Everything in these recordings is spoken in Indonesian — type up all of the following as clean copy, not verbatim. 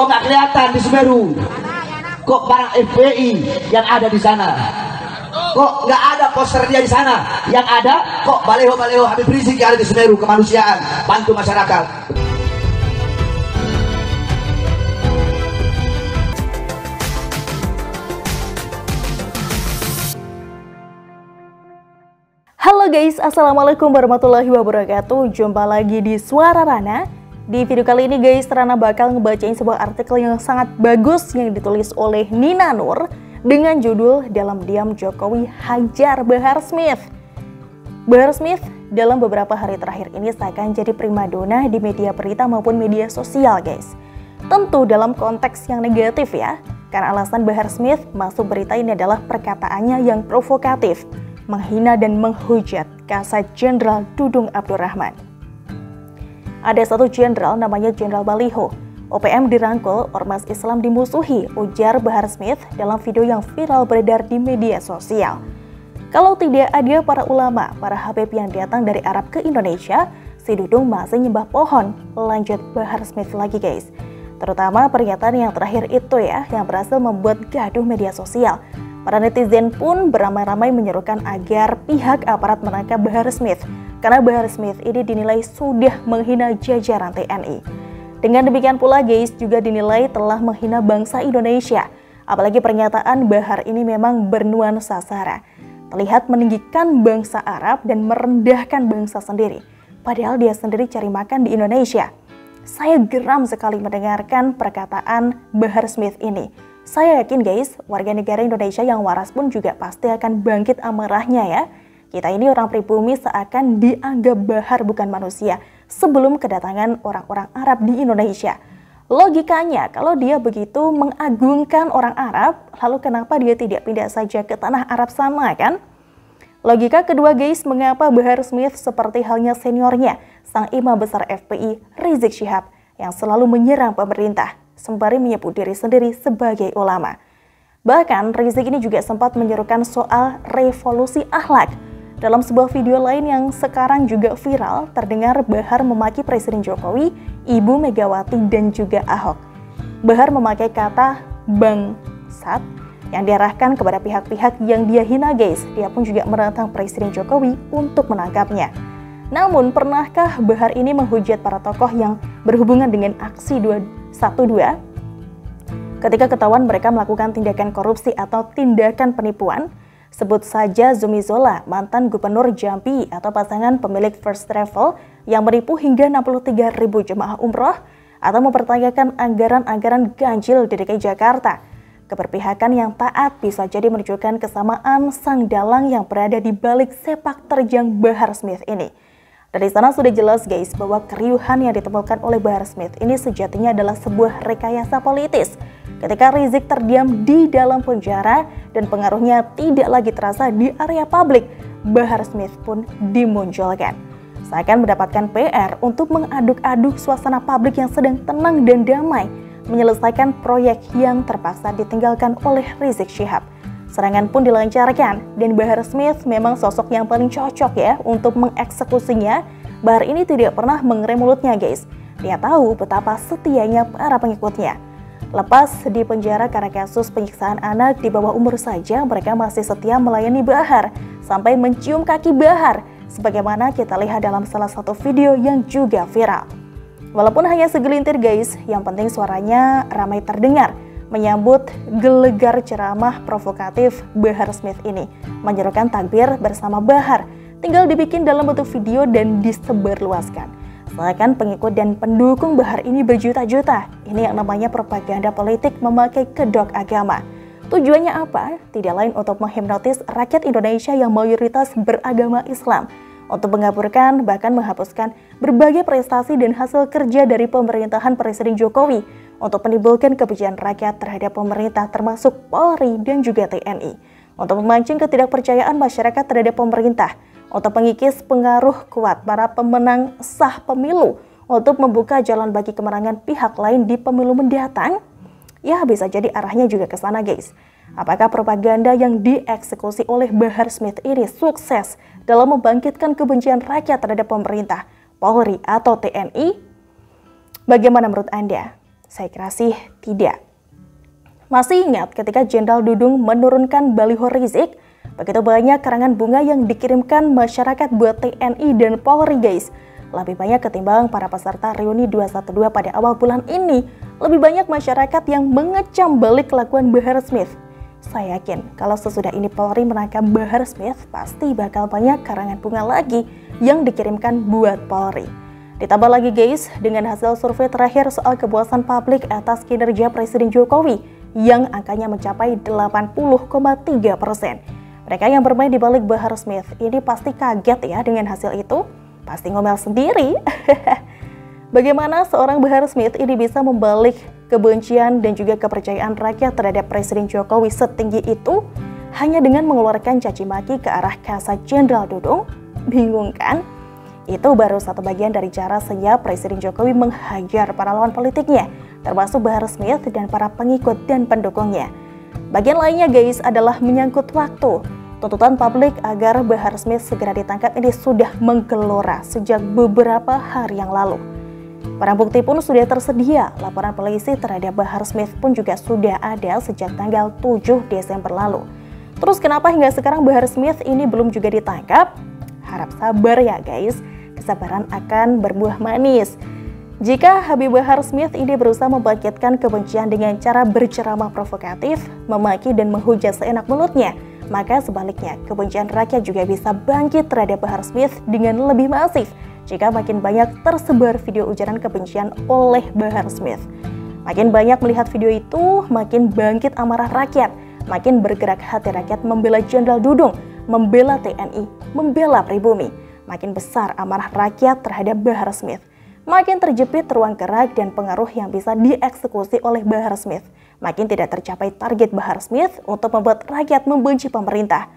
Kok nggak kelihatan di Semeru? Kok barang FPI yang ada di sana? Kok nggak ada poster dia di sana? Yang ada kok baleho-baleho Habib Rizik yang ada di Semeru. Kemanusiaan, bantu masyarakat. Halo guys, assalamualaikum warahmatullahi wabarakatuh. Jumpa lagi di Suara Rana. Di video kali ini guys, Rana bakal ngebacain sebuah artikel yang sangat bagus yang ditulis oleh Nina Nur dengan judul Dalam Diam Jokowi Hajar Bahar Smith. Bahar Smith dalam beberapa hari terakhir ini seakan jadi primadona di media berita maupun media sosial guys. Tentu dalam konteks yang negatif ya, karena alasan Bahar Smith masuk berita ini adalah perkataannya yang provokatif, menghina dan menghujat Kasat Jenderal Dudung Abdurrahman. Ada satu jenderal namanya Jenderal Baliho. OPM dirangkul, ormas Islam dimusuhi, ujar Bahar Smith dalam video yang viral beredar di media sosial. Kalau tidak ada para ulama, para habib yang datang dari Arab ke Indonesia, si Dudung masih nyembah pohon. Lanjut Bahar Smith lagi guys. Terutama pernyataan yang terakhir itu ya, yang berhasil membuat gaduh media sosial. Para netizen pun beramai-ramai menyerukan agar pihak aparat menangkap Bahar Smith karena Bahar Smith ini dinilai sudah menghina jajaran TNI. Dengan demikian pula guys juga dinilai telah menghina bangsa Indonesia. Apalagi pernyataan Bahar ini memang bernuansa sara. Terlihat meninggikan bangsa Arab dan merendahkan bangsa sendiri. Padahal dia sendiri cari makan di Indonesia. Saya geram sekali mendengarkan perkataan Bahar Smith ini. Saya yakin guys, warga negara Indonesia yang waras pun juga pasti akan bangkit amarahnya ya. Kita ini orang pribumi seakan dianggap Bahar bukan manusia sebelum kedatangan orang-orang Arab di Indonesia. Logikanya, kalau dia begitu mengagungkan orang Arab, lalu kenapa dia tidak pindah saja ke tanah Arab sana kan? Logika kedua guys, mengapa Bahar Smith seperti halnya seniornya, sang imam besar FPI Rizik Syihab yang selalu menyerang pemerintah, sembari menyebut diri sendiri sebagai ulama. Bahkan Rizik ini juga sempat menyerukan soal revolusi akhlak. Dalam sebuah video lain yang sekarang juga viral, terdengar Bahar memaki Presiden Jokowi, Ibu Megawati dan juga Ahok. Bahar memakai kata bangsat yang diarahkan kepada pihak-pihak yang dia hina guys. Dia pun juga menantang Presiden Jokowi untuk menangkapnya. Namun pernahkah Bahar ini menghujat para tokoh yang berhubungan dengan aksi 212? Ketika ketahuan mereka melakukan tindakan korupsi atau tindakan penipuan, sebut saja Zumi Zola, mantan gubernur Jambi atau pasangan pemilik First Travel yang menipu hingga 63.000 jemaah umroh atau mempertanyakan anggaran-anggaran ganjil di DKI Jakarta. Keberpihakan yang taat bisa jadi menunjukkan kesamaan sang dalang yang berada di balik sepak terjang Bahar Smith ini. Dari sana sudah jelas guys bahwa keriuhan yang ditemukan oleh Bahar Smith ini sejatinya adalah sebuah rekayasa politis. Ketika Rizik terdiam di dalam penjara dan pengaruhnya tidak lagi terasa di area publik, Bahar Smith pun dimunculkan. Seakan mendapatkan PR untuk mengaduk-aduk suasana publik yang sedang tenang dan damai, menyelesaikan proyek yang terpaksa ditinggalkan oleh Rizik Syihab. Serangan pun dilancarkan dan Bahar Smith memang sosok yang paling cocok ya untuk mengeksekusinya. Bahar ini tidak pernah mengerem mulutnya guys. Dia tahu betapa setianya para pengikutnya. Lepas di penjara karena kasus penyiksaan anak di bawah umur saja, mereka masih setia melayani Bahar sampai mencium kaki Bahar, sebagaimana kita lihat dalam salah satu video yang juga viral. Walaupun hanya segelintir guys, yang penting suaranya ramai terdengar menyambut gelegar ceramah provokatif Bahar Smith ini, menyerukan takbir bersama Bahar, tinggal dibikin dalam bentuk video dan disebarluaskan. Seakan pengikut dan pendukung Bahar ini berjuta-juta. Ini yang namanya propaganda politik memakai kedok agama. Tujuannya apa? Tidak lain untuk menghipnotis rakyat Indonesia yang mayoritas beragama Islam, untuk mengaburkan bahkan menghapuskan berbagai prestasi dan hasil kerja dari pemerintahan Presiden Jokowi, untuk menimbulkan kebencian rakyat terhadap pemerintah termasuk Polri dan juga TNI, untuk memancing ketidakpercayaan masyarakat terhadap pemerintah, untuk mengikis pengaruh kuat para pemenang sah pemilu, untuk membuka jalan bagi kemenangan pihak lain di pemilu mendatang. Ya, bisa jadi arahnya juga ke sana guys. Apakah propaganda yang dieksekusi oleh Bahar Smith ini sukses dalam membangkitkan kebencian rakyat terhadap pemerintah, Polri atau TNI? Bagaimana menurut Anda? Saya kira sih tidak. Masih ingat ketika Jenderal Dudung menurunkan baliho Rizik, begitu banyak karangan bunga yang dikirimkan masyarakat buat TNI dan Polri guys. Lebih banyak ketimbang para peserta reuni 212 pada awal bulan ini. Lebih banyak masyarakat yang mengecam balik kelakuan Bahar Smith. Saya yakin kalau sesudah ini Polri menangkap Bahar Smith, pasti bakal banyak karangan bunga lagi yang dikirimkan buat Polri. Ditambah lagi guys, dengan hasil survei terakhir soal kepuasan publik atas kinerja Presiden Jokowi yang angkanya mencapai 80,3%. Mereka yang bermain di balik Bahar Smith ini pasti kaget ya dengan hasil itu, pasti ngomel sendiri. Bagaimana seorang Bahar Smith ini bisa membalik kebencian dan juga kepercayaan rakyat terhadap Presiden Jokowi setinggi itu hanya dengan mengeluarkan caci maki ke arah Kasat Jenderal Dudung? Bingung kan? Itu baru satu bagian dari cara senyap Presiden Jokowi menghajar para lawan politiknya, termasuk Bahar Smith dan para pengikut dan pendukungnya. Bagian lainnya guys adalah menyangkut waktu. Tuntutan publik agar Bahar Smith segera ditangkap ini sudah menggelora sejak beberapa hari yang lalu. Barang bukti pun sudah tersedia, laporan polisi terhadap Bahar Smith pun juga sudah ada sejak tanggal 7 Desember lalu. Terus kenapa hingga sekarang Bahar Smith ini belum juga ditangkap? Harap sabar ya guys, kesabaran akan berbuah manis. Jika Habib Bahar Smith ini berusaha membangkitkan kebencian dengan cara berceramah provokatif, memaki dan menghujat seenak mulutnya, maka sebaliknya kebencian rakyat juga bisa bangkit terhadap Bahar Smith dengan lebih masif jika makin banyak tersebar video ujaran kebencian oleh Bahar Smith. Makin banyak melihat video itu, makin bangkit amarah rakyat, makin bergerak hati rakyat membela Jenderal Dudung, membela TNI, membela pribumi. Makin besar amarah rakyat terhadap Bahar Smith. Makin terjepit ruang gerak dan pengaruh yang bisa dieksekusi oleh Bahar Smith. Makin tidak tercapai target Bahar Smith untuk membuat rakyat membenci pemerintah.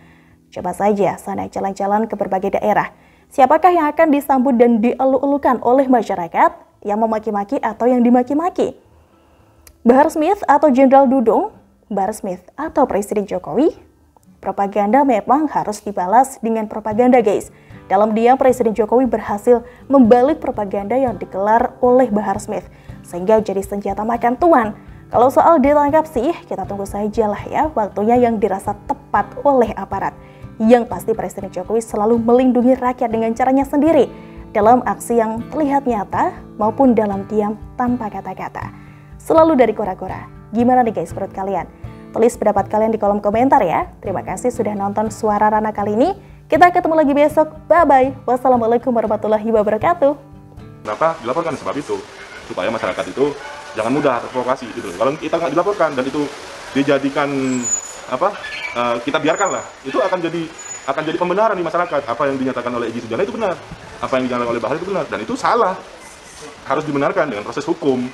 Coba saja sana jalan-jalan ke berbagai daerah. Siapakah yang akan disambut dan dielu-elukan oleh masyarakat yang memaki-maki atau yang dimaki-maki? Bahar Smith atau Jenderal Dudung? Bahar Smith atau Presiden Jokowi? Propaganda memang harus dibalas dengan propaganda guys. Dalam diam Presiden Jokowi berhasil membalik propaganda yang digelar oleh Bahar Smith sehingga jadi senjata makan tuan. Kalau soal ditangkap sih kita tunggu saja lah ya waktunya yang dirasa tepat oleh aparat. Yang pasti Presiden Jokowi selalu melindungi rakyat dengan caranya sendiri dalam aksi yang terlihat nyata maupun dalam diam tanpa kata-kata. Selalu dari kora-kora. Gimana nih guys menurut kalian? Tulis pendapat kalian di kolom komentar ya. Terima kasih sudah nonton Suara Rana kali ini. Kita ketemu lagi besok. Bye-bye. Wassalamualaikum warahmatullahi wabarakatuh. Kenapa dilaporkan? Sebab itu, supaya masyarakat itu jangan mudah terprovokasi gitu. Kalau kita nggak dilaporkan dan itu dijadikan kita biarkanlah, itu akan jadi pembenaran di masyarakat. Apa yang dinyatakan oleh Egy Sujana itu benar, apa yang dinyatakan oleh Bahar itu benar, dan itu salah. Harus dibenarkan dengan proses hukum.